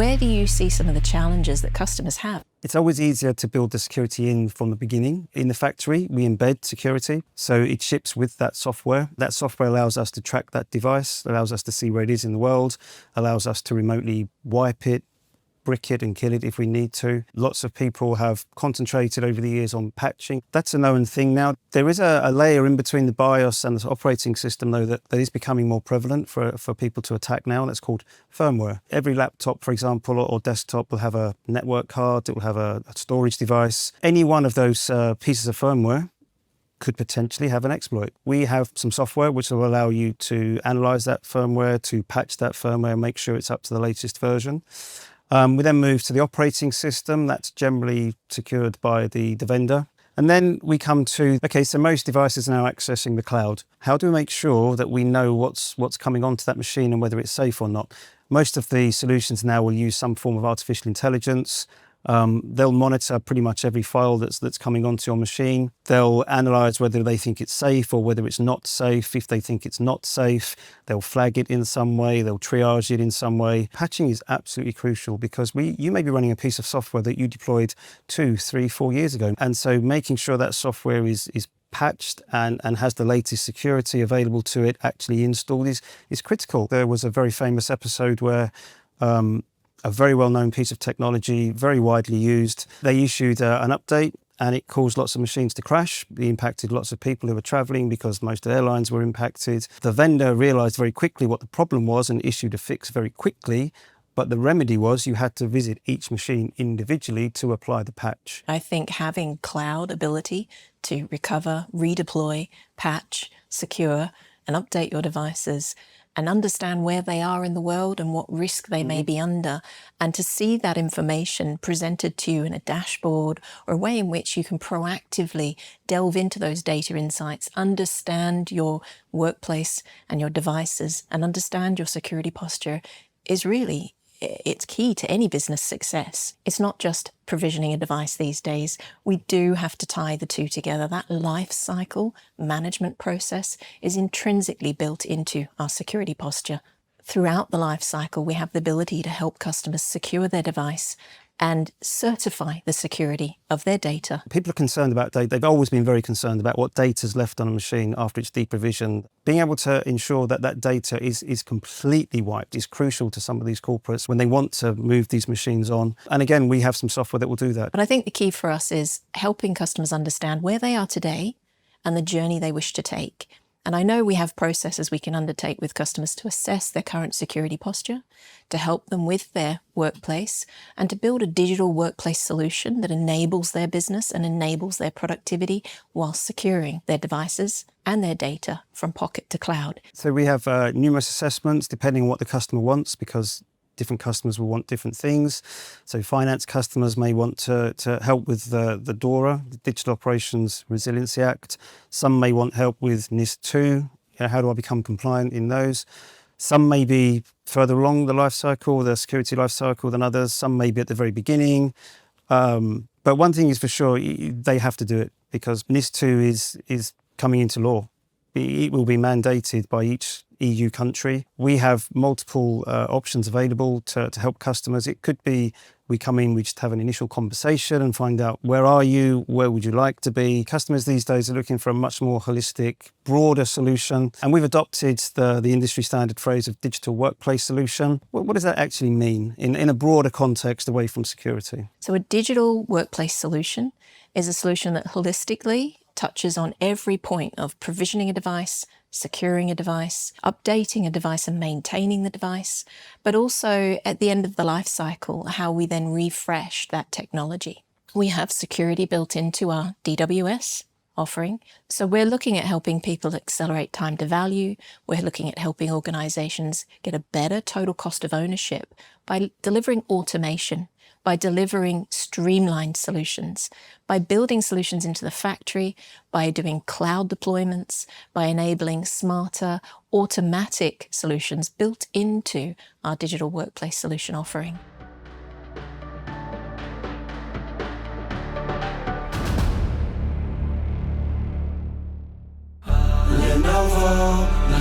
where do you see some of the challenges that customers have? It's always easier to build the security in from the beginning. In the factory, we embed security, so it ships with that software. That software allows us to track that device, allows us to see where it is in the world, allows us to remotely wipe it, brick it and kill it if we need to. Lots of people have concentrated over the years on patching. That's a known thing now. There is a layer in between the BIOS and the operating system, though, that is becoming more prevalent for people to attack now, and that's called firmware. Every laptop, for example, or desktop will have a network card, it will have a storage device. Any one of those pieces of firmware could potentially have an exploit. We have some software which will allow you to analyze that firmware, to patch that firmware, and make sure it's up to the latest version. We then move to the operating system. That's generally secured by the vendor. And then we come to, okay, so most devices are now accessing the cloud. How do we make sure that we know what's coming onto that machine and whether it's safe or not? Most of the solutions now will use some form of artificial intelligence. They'll monitor pretty much every file that's coming onto your machine. They'll analyze whether they think it's safe or whether it's not safe. If they think it's not safe, they'll flag it in some way, they'll triage it in some way. Patching is absolutely crucial because you may be running a piece of software that you deployed 2, 3, 4 years ago. And so making sure that software is patched and has the latest security available to it actually installed is critical. There was a very famous episode where a very well-known piece of technology, very widely used. They issued an update and it caused lots of machines to crash. It impacted lots of people who were traveling because most airlines were impacted. The vendor realized very quickly what the problem was and issued a fix very quickly. But the remedy was you had to visit each machine individually to apply the patch. I think having cloud ability to recover, redeploy, patch, secure, and update your devices and understand where they are in the world and what risk they may be under, and to see that information presented to you in a dashboard or a way in which you can proactively delve into those data insights, understand your workplace and your devices, and understand your security posture is really, it's key to any business success. It's not just provisioning a device these days. We do have to tie the two together. That life cycle management process is intrinsically built into our security posture. Throughout the life cycle, we have the ability to help customers secure their device and certify the security of their data. People are concerned about data. They've always been very concerned about what data is left on a machine after it's deprovisioned. Being able to ensure that that data is completely wiped is crucial to some of these corporates when they want to move these machines on. And again, we have some software that will do that. But I think the key for us is helping customers understand where they are today and the journey they wish to take. And I know we have processes we can undertake with customers to assess their current security posture, to help them with their workplace, and to build a digital workplace solution that enables their business and enables their productivity while securing their devices and their data from pocket to cloud. So we have numerous assessments depending on what the customer wants, because different customers will want different things. So finance customers may want to help with the DORA, the Digital Operations Resiliency Act. Some may want help with NIS2. How do I become compliant in those? Some may be further along the life cycle, the security life cycle than others. Some may be at the very beginning. But one thing is for sure, they have to do it because NIS2 is coming into law. It will be mandated by each EU country. We have multiple options available to help customers. It could be we come in, we just have an initial conversation and find out where are you, where would you like to be. Customers these days are looking for a much more holistic, broader solution. And we've adopted the industry standard phrase of digital workplace solution. What does that actually mean in a broader context away from security? So a digital workplace solution is a solution that holistically touches on every point of provisioning a device, securing a device, updating a device and maintaining the device, but also at the end of the life cycle, how we then refresh that technology. We have security built into our DWS offering. So we're looking at helping people accelerate time to value. We're looking at helping organizations get a better total cost of ownership by delivering automation, by delivering streamlined solutions, by building solutions into the factory, by doing cloud deployments, by enabling smarter, automatic solutions built into our digital workplace solution offering. Lenovo.